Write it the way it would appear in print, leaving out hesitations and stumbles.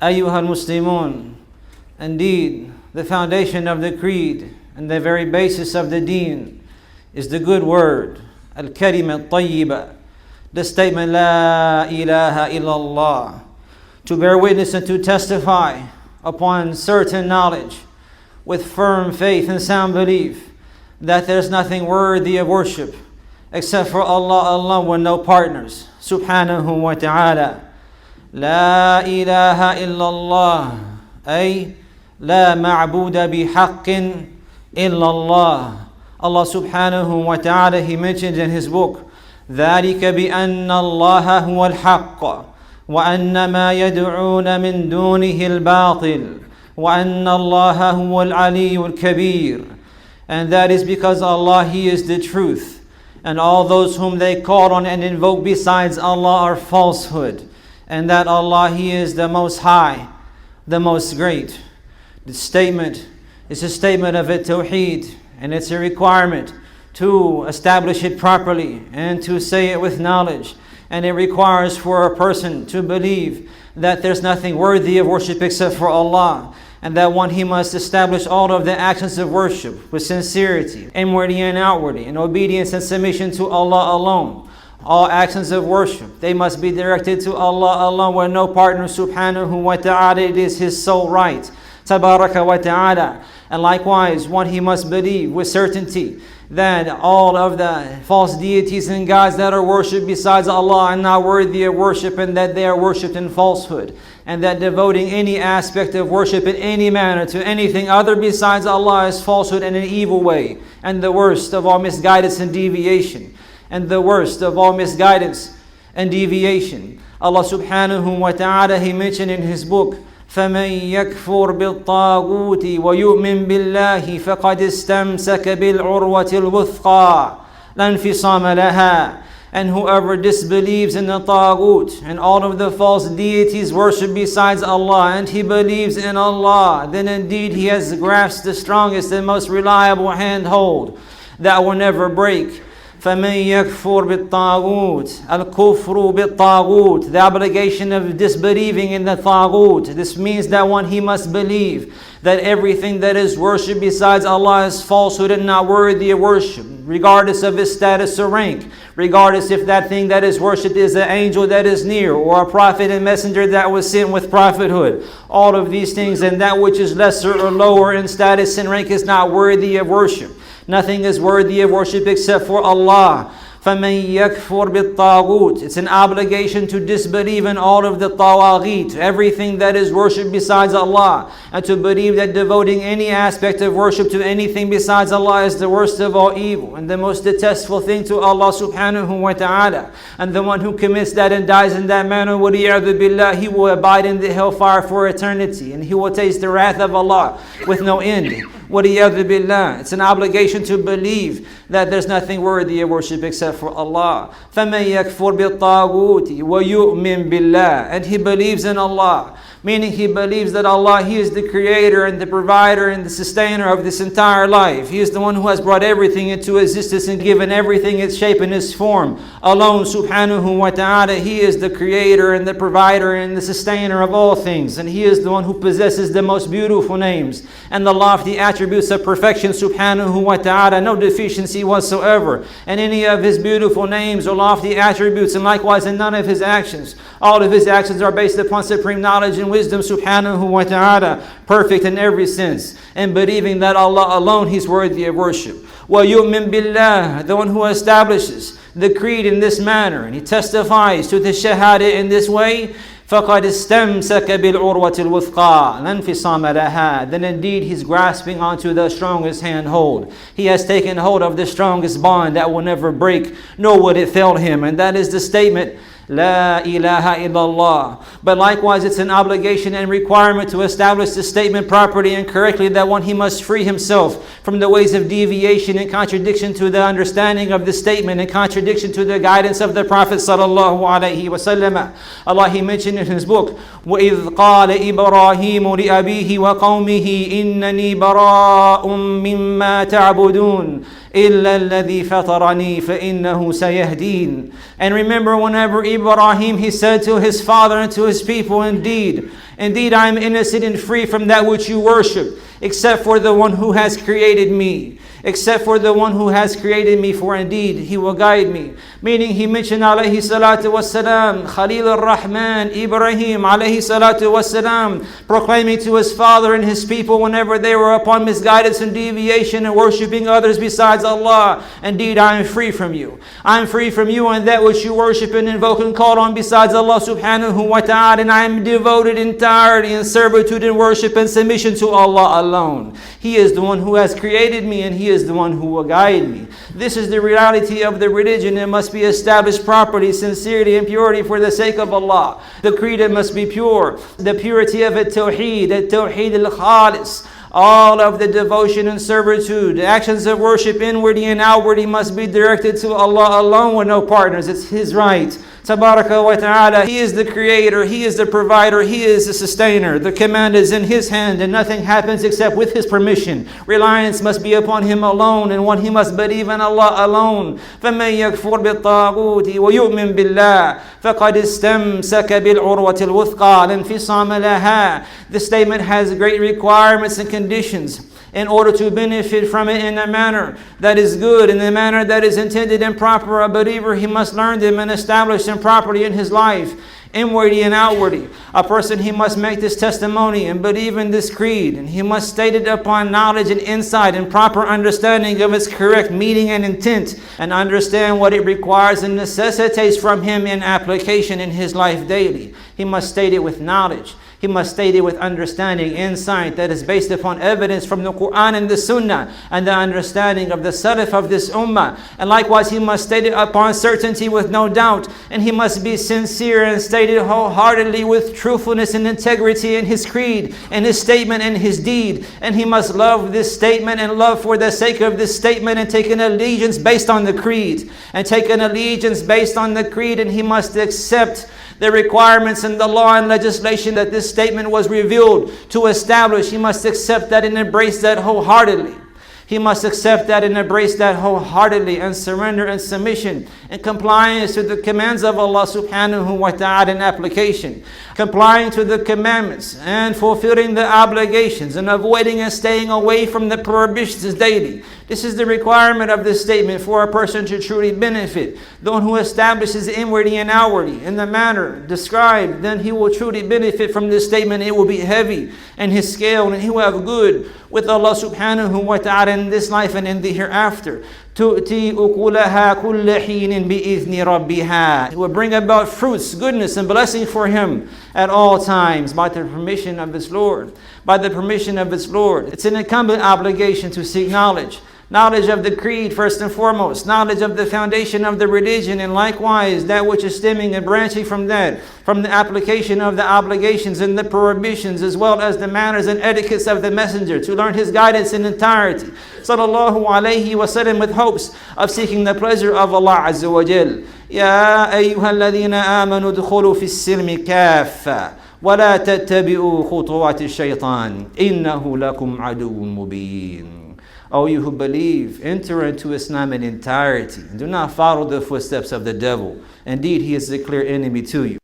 أيها المسلمون, indeed, the foundation of the creed and the very basis of the deen is the good word, al-kalimat tayyiba, the statement, La ilaha illallah, to bear witness and to testify upon certain knowledge with firm faith and sound belief that there's nothing worthy of worship except for Allah alone with no partners, subhanahu wa ta'ala. La ilaha illallah, ay la ma'buda bihaqqin illallah. Allah subhanahu wa ta'ala, He mentions in His book, ذَلِكَ بِأَنَّ اللَّهَ هُوَ الْحَقِّ وَأَنَّ مَا يَدْعُونَ مِن دُونِهِ الْبَاطِلِ وَأَنَّ اللَّهَ هُوَ الْعَلِيُّ الْكَبِيرُ. And that is because Allah, He is the truth, and all those whom they call on and invoke besides Allah are falsehood, and that Allah, He is the Most High, the Most Great. The statement is a statement of Tawheed, and it's a requirement to establish it properly and to say it with knowledge. And it requires for a person to believe that there's nothing worthy of worship except for Allah, and that one, he must establish all of the actions of worship with sincerity, inwardly and outwardly, in obedience and submission to Allah alone. All actions of worship, they must be directed to Allah alone with no partner, subhanahu wa ta'ala. It is His sole right, tabaraka wa ta'ala. And likewise, one, he must believe with certainty that all of the false deities and gods that are worshipped besides Allah are not worthy of worship, and that they are worshipped in falsehood, and that devoting any aspect of worship in any manner to anything other besides Allah is falsehood and an evil way, and the worst of all misguidance and deviation. And the worst of all misguidance and deviation. Allah subhanahu wa ta'ala, He mentioned in His book, فَمَنْ يَكْفُرْ بِالطَّاغُوتِ وَيُؤْمِنْ بِاللَّهِ فَقَدْ اسْتَمْسَكَ بِالْعُرْوَةِ الْوُثْقَى لَا انْفِصَامَ لَهَا. And whoever disbelieves in the Taghut and all of the false deities worshipped besides Allah, and he believes in Allah, then indeed he has grasped the strongest and most reliable handhold that will never break. فَمَنْ يَكْفُرْ بِالطَّاغُوتِ الْكُفْرُ بِالطَّاغُوتِ, the obligation of disbelieving in the Taghut. This means that one, he must believe that everything that is worshipped besides Allah is falsehood and not worthy of worship, regardless of its status or rank, regardless if that thing that is worshipped is an angel that is near, or a prophet and messenger that was sent with prophethood. All of these things, and that which is lesser or lower in status and rank is not worthy of worship. Nothing is worthy of worship except for Allah. فَمَنْ يَكْفُرْ بِالطَّاغُوتِ, it's an obligation to disbelieve in all of the tawaghit, everything that is worshipped besides Allah, and to believe that devoting any aspect of worship to anything besides Allah is the worst of all evil and the most detestful thing to Allah subhanahu wa ta'ala. And the one who commits that and dies in that manner, وَلِيَعْذُ بِاللَّهِ, he will abide in the hellfire for eternity, and he will taste the wrath of Allah with no end. وَلِيَعْذُ بِاللَّهِ, it's an obligation to believe that there's nothing worthy of worship except for Allah. فَمَنْ يَكْفُرْ بِالطَّاغُوتِ وَيُؤْمِنْ بِاللَّهِ, and he believes in Allah, meaning he believes that Allah, He is the creator and the provider and the sustainer of this entire life. He is the one who has brought everything into existence and given everything its shape and its form alone, subhanahu wa ta'ala. He is the creator and the provider and the sustainer of all things, and He is the one who possesses the most beautiful names and the lofty attributes of perfection, subhanahu wa ta'ala. No deficiency whatsoever in any of His beautiful names or lofty attributes, and likewise in none of His actions. All of His actions are based upon supreme knowledge and wisdom, subhanahu wa ta'ala, perfect in every sense, and believing that Allah alone, He's worthy of worship. وَيُؤْمِن بِاللَّهِ, the one who establishes the creed in this manner, and he testifies to the Shahada in this way, فَقَدْ اسْتَمْسَكَ بِالْعُرْوَةِ الْوُثْقَى لَا انْفِصَامَ لَهَا, then indeed he's grasping onto the strongest handhold. He has taken hold of the strongest bond that will never break, nor would it fail him. And that is the statement, La ilaha illallah. But likewise, it's an obligation and requirement to establish the statement properly and correctly, that one, he must free himself from the ways of deviation and contradiction to the understanding of the statement and contradiction to the guidance of the Prophet sallallahu alaihi wasallam. Allah, He mentioned in His book, وَإِذْ قَالَ إِبْرَاهِيمُ لِأَبِيهِ وَقَوْمِهِ إِنَّنِي بَرَاءٌ مِّمَّا تَعْبُدُونَ إِلَّا الَّذِي فَطَرَنِي فَإِنَّهُ سَيَهْدِينِ. And remember whenever Ibrahim, he said to his father and to his people, Indeed, I am innocent and free from that which you worship, except for the one who has created me. Except for the one who has created me, for indeed he will guide me. Meaning he mentioned alayhi salatu wassalam, Khalil ar-Rahman, Ibrahim alayhi salatu wassalam, proclaiming to his father and his people whenever they were upon misguidance and deviation and worshipping others besides Allah, Indeed I am free from you. I am free from you and that which you worship and invoke and call on besides Allah subhanahu wa ta'ala, and I am devoted entirely in servitude and worship and submission to Allah alone. He is the one who has created me, and He is the one who will guide me. This is the reality of the religion. It must be established properly, sincerity and purity for the sake of Allah. The creed, it must be pure. The purity of Tawheed al-Khalis. All of the devotion and servitude, the actions of worship inwardly and outwardly must be directed to Allah alone with no partners. It's His right. Tabaraka wa ta'ala. He is the creator, He is the provider, He is the sustainer. The command is in His hand and nothing happens except with His permission. Reliance must be upon Him alone, and one he must believe in Allah alone. فَمَنْ يَكْفُرْ بِالطَّاغُوتِ وَيُؤْمِنْ بِاللَّهِ فَقَدْ اسْتَمْسَكَ بِالْعُرْوَةِ الْوُثْقَى لَا انْفِصَامَ لَهَا. This statement has great requirements and conditions in order to benefit from it in a manner that is good, in a manner that is intended and proper. A believer, he must learn them and establish them properly in his life, inwardly and outwardly. A person, he must make this testimony and believe in this creed, and he must state it upon knowledge and insight and proper understanding of its correct meaning and intent, and understand what it requires and necessitates from him in application in his life daily. He must state it with knowledge. He must state it with understanding, insight that is based upon evidence from the Quran and the Sunnah and the understanding of the Salaf of this Ummah. And likewise, he must state it upon certainty with no doubt. And he must be sincere and state it wholeheartedly with truthfulness and integrity in his creed and his statement and his deed. And he must love this statement and love for the sake of this statement and take an allegiance based on the creed. And take an allegiance based on the creed, and he must accept the requirements and the law and legislation that this statement was revealed to establish. He must accept that and embrace that wholeheartedly. He must accept that and embrace that wholeheartedly, and surrender and submission and compliance to the commands of Allah subhanahu wa ta'ala in application. Complying to the commandments and fulfilling the obligations and avoiding and staying away from the prohibitions daily. This is the requirement of this statement for a person to truly benefit. The one who establishes inwardly and outwardly in the manner described, then he will truly benefit from this statement. It will be heavy in his scale, and he will have good with Allah subhanahu wa ta'ala in this life and in the hereafter. تُؤْتِي أُكُلَهَا كُلَّ حِينٍ بِإِذْنِ رَبِّهَا. It will bring about fruits, goodness, and blessing for him at all times by the permission of its Lord. By the permission of its Lord. It's an incumbent obligation to seek knowledge. Knowledge of the creed first and foremost. Knowledge of the foundation of the religion, and likewise that which is stemming and branching from that. From the application of the obligations and the prohibitions, as well as the manners and etiquettes of the messenger, to learn his guidance in entirety. Sallallahu alayhi wa sallam, with hopes of seeking the pleasure of Allah Azza wa Jal. Ya ayyuhalladhina amanu dkhulu fi s-silmi kaffa. ولا تتبعوا خطوات الشيطان إنه لكم عدو مبين. O you who believe, enter into Islam in entirety. Do not follow the footsteps of the devil. Indeed, he is a clear enemy to you.